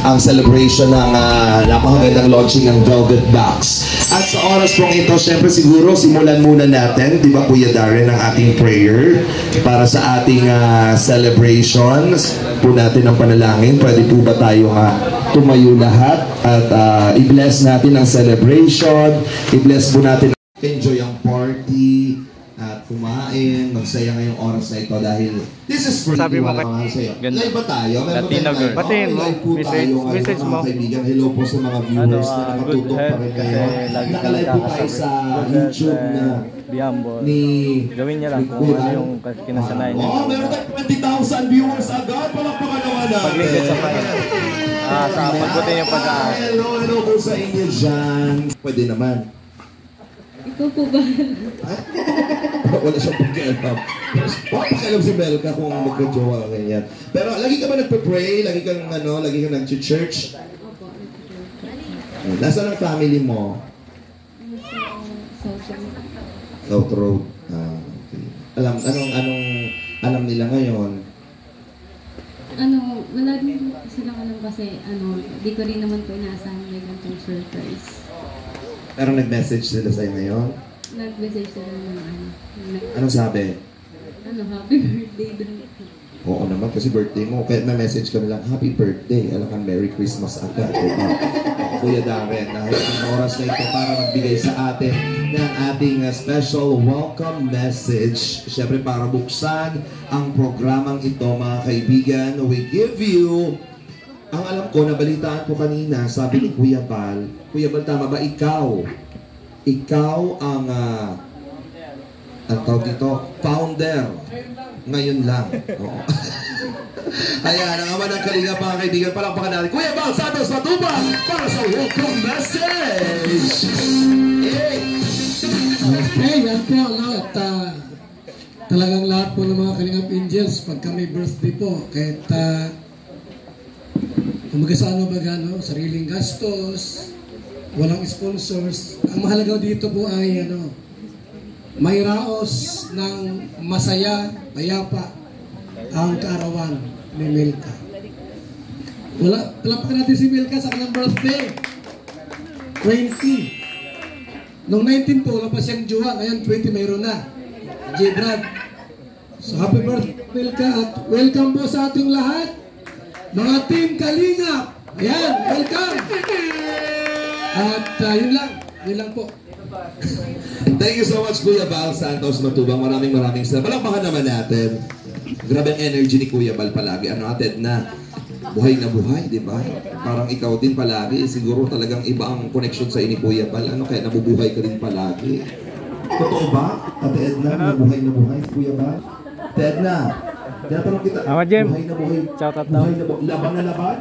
ang celebration ng napakagandang launching ng Velvet Box. At sa oras pong ito, syempre siguro simulan muna natin, di ba Kuya Darren, ang ating prayer para sa ating celebrations po natin ng panalangin. Pwede po ba tayo tumayo lahat at i-bless natin ang celebration, i-bless po natin, enjoy ang party, at kumain, magsaya ngayong oras na ito dahil this is for Sabi mo sa'yo. ganda. Live ba tayo? Latino girl. Batiin mo. Live po tayo ngayon, Message mo. mga kaibigan. Hello po sa mga viewers na nakatutok pa rin kayo. Nakalive po tayo sa YouTube na Biambo. ni Gawin niya lang kung ano yung kinasanayan niya. Oh, meron tayong 20,000 viewers agad. Palakpakan naman natin. Pag-lingkod sa kanya. Sa pagbuti yung pag-aaral. Hello po sa inyo dyan. Pwede naman. Ikaw po ba? Wala siyang pagkailam. Pakialam si Belka kung magka-jowa ka ganyan. Pero lagi ka ba nagpe-pray? Lagi kang nag-church? Opo. Nasaan ang family mo? South Road. Okay. Alam nila ngayon? Wala din sila alam kasi, di ko rin naman po inaasahan may ganitong surprise. Pero nag-message sila sa'yo ngayon? Nag-message sila ng Anong sabi? happy birthday daw. Oo naman, kasi birthday mo. Kaya may message ka nilang, happy birthday. Alam kang Merry Christmas agad. Diba? Kuya Darren, dahil ang oras na ito para magbigay sa atin ng ating special welcome message. Siyempre para buksan ang programang ito, mga kaibigan, we give you, ang alam ko, nabalitaan ko kanina, sabi ni Kuya Bal, tama ba, ikaw ang tawag dito, founder. Ngayon lang. Oo. Ayan, ang ama ng Kalinga, mga kaibigan, palakpakan natin. Kuya Bal Santos Matubang para sa welcome message! stage. Yay! Okay, yan po, no? At talagang lahat po ng mga Kalingap Angels, pagka may birthday po, kahit kumaga sa ano baga, no? Sariling gastos, walang sponsors. Ang mahalaga dito po ay may raos ng masaya, payapa ang kaarawan ni Milka. Palapakan natin si Milka sa kanyang birthday. 20. Noong 19 po, wala pa siyang jowa. Ngayon 20 mayroon na. J-Brad. So happy birthday Milka at welcome po sa ating lahat. Mga Team Kalingap. Ayan, welcome. At yun lang po. Thank you so much, Kuya Val Santos Matubang. Maraming salamat. Palakpakan naman natin. Grabe ang energy ni Kuya Val palagi. Ated na buhay na buhay, di ba? Parang ikaw din palagi. Siguro talagang iba ang connection sa ni Kuya Val. Kaya nabubuhay ka rin palagi. Totoo ba? Ate Edna, nabuhay na buhay si Kuya Val? Ate Edna, tinatanong kita, Jem. buhay na buhay. Shout out daw. Buhay na buhay. Laban na laban?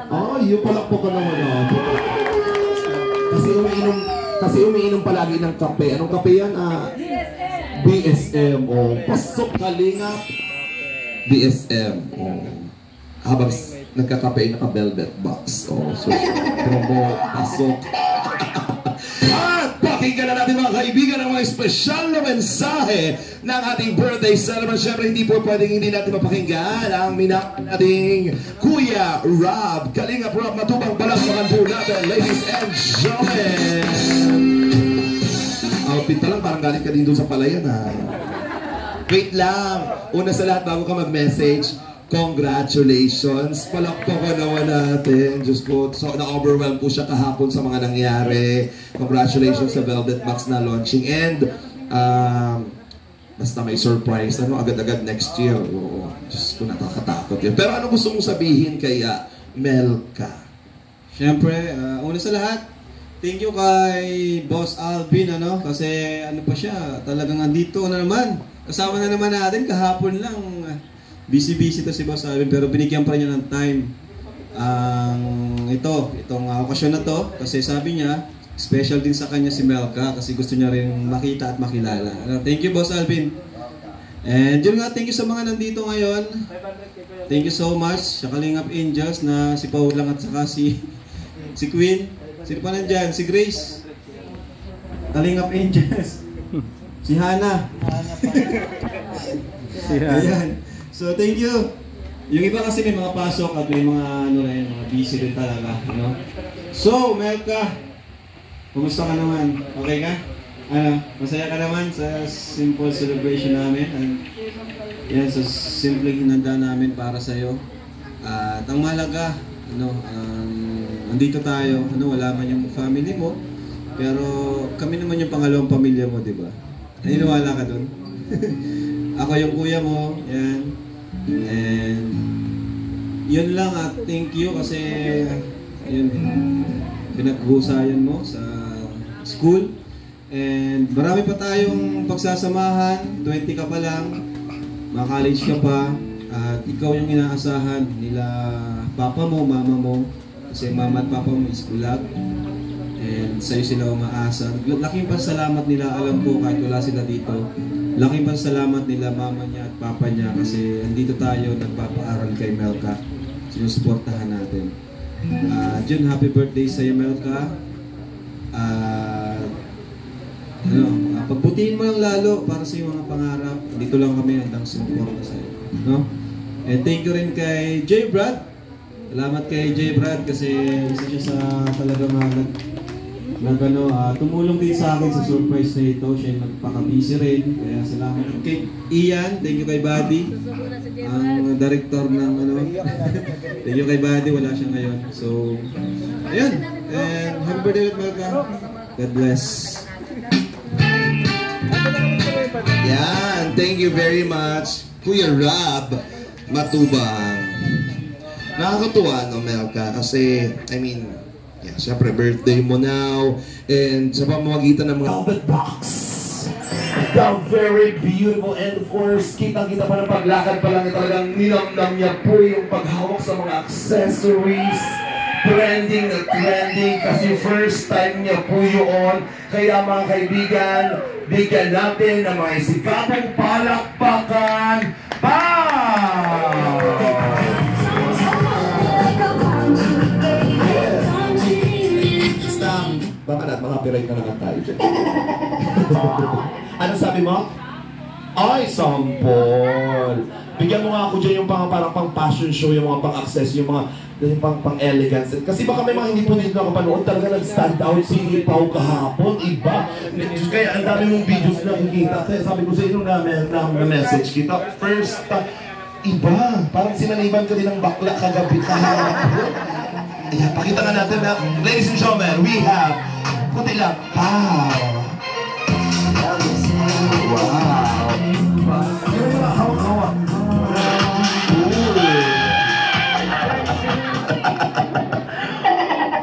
Oh, yung palakpo ka naman. Kasi umiinom palagi ng kape. Anong kape yan? BSM. Oh. Pasok Kalingap. BSM. Oh. Habang nagkakape, naka-velvet box. Oh, so, promo, pasok. At pakinggan na natin mga kaibigan ang mga espesyal na mensahe ng ating birthday celebrant. Siyempre, hindi po pwedeng hindi natin mapakinggan ang ating Kuya Rob. Kalingap Rob Matubang, palakpakan po natin, ladies and gentlemen. Outfit pa lang, parang galing ka din doon sa palayan, ha? Wait lang. Una sa lahat, bago ka mag-message, congratulations. Palakpakan naman natin. Diyos ko, so na-overwhelm po siya kahapon sa mga nangyari. Congratulations sa Velvet Box na launching. And, basta may surprise. Agad-agad next year. Oo. Diyos ko, nakakatakot yun. Pero ano gusto mong sabihin kay Melka? Siyempre, una sa lahat, thank you kay Boss Alvin, kasi pa siya, talagang andito na naman. Kasama na naman natin, kahapon lang. Busy to si Boss Alvin, pero binigyan pa rin niya ng time. Itong okasyon na to, kasi sabi niya, special din sa kanya si Melka, kasi gusto niya rin makita at makilala. Thank you, Boss Alvin. And yun nga, thank you sa mga nandito ngayon. Thank you so much sa Kalingap Angels na si Paul lang at saka si Queen. Sino pa nandyan? Si Grace. Kalingap Angels. Si Hana. Ayan. So, thank you. Yung iba kasi may mga pasok at may mga mga busy din talaga, So, Melka, kumusta ka naman? Okay ka? Masaya ka naman sa simple celebration namin. Yan, so simpleng hinanda namin para sa'yo. At ang mahalaga, nandito tayo, wala man yung family mo, pero kami naman yung pangalawang pamilya mo, di ba? Naniniwala ka dun? Ako yung kuya mo, yan. And yun lang at thank you kasi yun, pinag-usayan mo sa school. And marami pa tayong pagsasamahan, 20 ka pa lang, college ka pa, at ikaw yung inaasahan nila papa mo, mama mo, kasi mama at papa mo is bulag. And sa'yo sila umaasa. Laking pasalamat nila, alam ko kahit wala sila dito. Laking pasalamat nila mama niya at papa niya kasi andito tayo nagpapaaral kay Melka. Sinusuportahan natin. Jun, happy birthday sa'yo Melka. Pagbutihin mo lang lalo para sa iyong mga pangarap. Dito lang kami hanggang sumuporta sa'yo. And thank you rin kay J. Brad. Salamat kay J. Brad kasi isa siya sa talagang tumulong din sa akin sa surprise na ito. Siya yung nagpaka-busy rin. Kaya salamat. Kay Ian, thank you kay Buddy. Ang director ng thank you kay Buddy, wala siya ngayon. So, ayan. And happy birthday with Melka. God bless. Yan, thank you very much, Kuya Rob Matubang. Nakakatuwa, Melka, kasi, siyempre, birthday mo now, and sa pamamagitan ng mga Velvet Box. The very beautiful, and of course, kitang-kita pa ng paglakad pa lang, talagang ninamnam niya po yung paghawak sa mga accessories. trending na trending kasi first time niya po yun. Kaya mga kaibigan, bigyan natin ng mga isikapong palakpakan. Baka na, mga copyright na naman tayo dyan. Ano sabi mo? Ay, sampol! Bigyan mo nga ako dyan yung parang pang fashion show, yung mga pang-access, yung mga pang elegance. Kasi baka may mga hindi po dito nakapanood, talaga nag-stand out si Pao kahapon, iba. Kaya ang dami mong videos na nakikita. Kaya sabi ko sa inyo na message kita, first, iba. Parang sinaniban ka din ng bakla kagabi kahapon. Ayan, pakita nga natin na, ladies and gentlemen, we have, kunti lang, Pao. Wow. Yung mga hawak-hawak.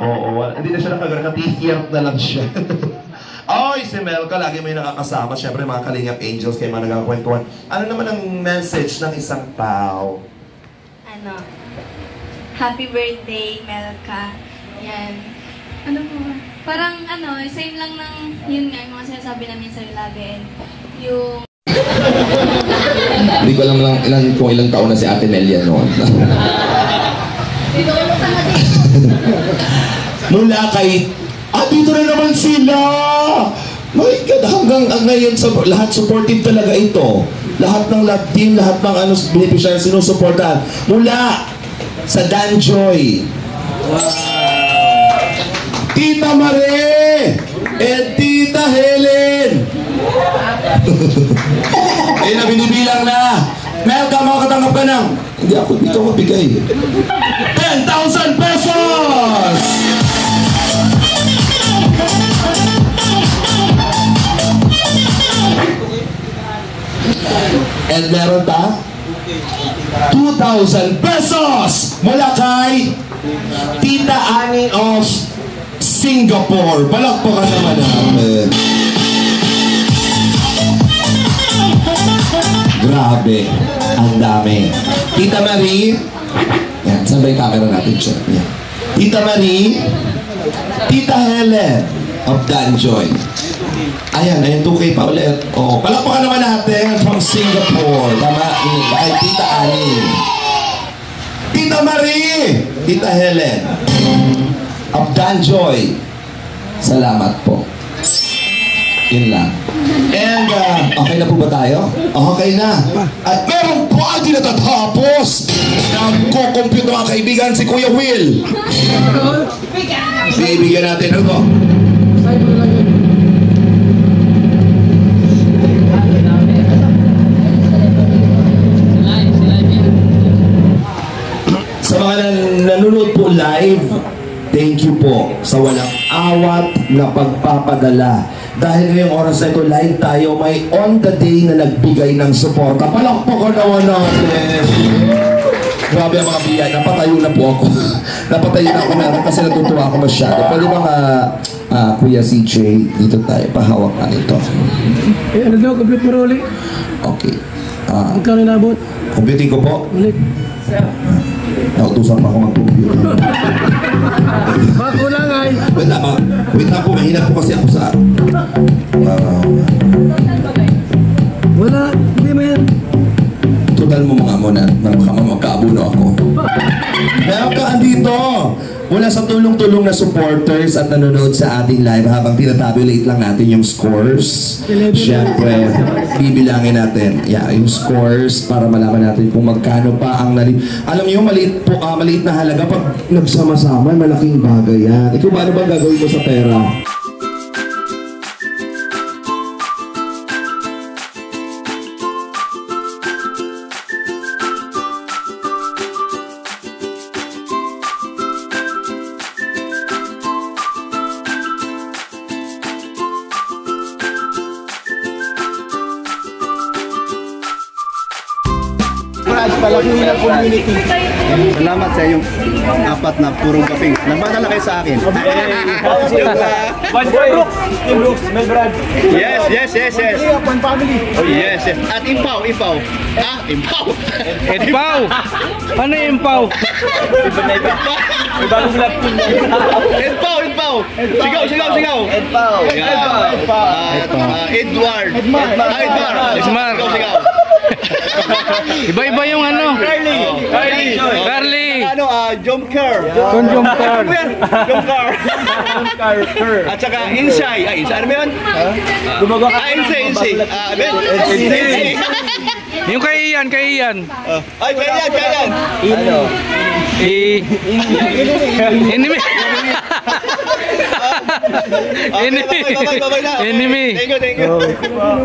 Oo, hindi na siya nakagara-t-shirt na lang siya. Oy, si Melka, lagi may nakakasama. Siyempre, mga Kalingap Angels, kayo mga nagkakwentuhan. Ano naman ang message ng isang Pao? Happy birthday, Melka. Yan. Ano po? Parang same lang ng, yun nga, yung mga sinasabi namin sa'yo lagi. And yung... Hindi ko alam lang kung ilang taon na si Ate Nelia noon. Mula kay... dito na naman sila! My God, hanggang ngayon, lahat supportive talaga ito. Lahat ng love team, lahat ng beneficiary sinusuportahan. Mula sa Danjoy. Wow! Tita Marie! And Tita Helen! Ayun na, binibilang na. Melka, makakatanggap ka ng... Hindi ako dito mabigay. 10,000 pesos! And meron ta? 2,000 pesos! Mula kay Tita Annie of Singapore. Palakpakan naman namin. Grabe. Ang dami. Tita Marie. Yan, saan ba yung camera natin siya? Yan. Tita Marie. Tita Helen of Danjoy. Ayan, 2K pa ulit. Oh, palakpakan naman natin from Singapore. Tama, kay Tita Annie. Tita Marie. Tita Helen of Danjoy. Salamat po. Yun lang. And, okay na po ba tayo? Okay na. At meron po ang tinatatapos. Nagko-compute mga kaibigan si Kuya Will. Bibigyan natin. Ano po? Sa mga nanonood po live, thank you po sa walang awat na pagpapadala. Dahil ngayong oras na ito, live tayo, may on the day na nagbigay ng suporta. Palakpakan naman natin. Grabe ang mga biyay. Napatayo na po ako. Napatayo na ako meron kasi natutuwa ako masyado. Pwede ba Kuya CJ, dito tayo, pahawak na ito. Ano daw, compute mo ulit? Okay. Magkano nabot? Computing ko po. Ulit. Nautusan pa ako mag-compute. Kulang ay. Wait lang po, mahina po kasi ako sa... Wala, hindi mo yan. Total mo mga muna, magkaabuno ako. Meron ka andito! Mula sa tulong-tulong na supporters at nanonood sa ating live habang tinatabulate lang natin yung scores. Siyempre, bibilangin natin yung scores para malaman natin kung magkano pa ang Alam niyo, maliit na halaga pag nagsama-sama, malaking bagay yan. Ikaw ba, ano bang gagawin mo sa pera? Garage, palakihin ang community. Salamat sa yung apat na purong kaping. Nagpadala kayo sa akin. Team Brooks, Mel Brad. Yes. One family. Yes. At Impaw. Impaw. Impaw! Ano yung impaw? May bagong lap team. Impaw. Sigaw. Edpaw. Edward. Ismar. Sigaw. Iba-iba yung ano. Carly. Ano, Jump Car. Jump car. At saka Insay. Ano ba yun? Insay. Yung kay Ian. Kailan? Enemy. Thank you.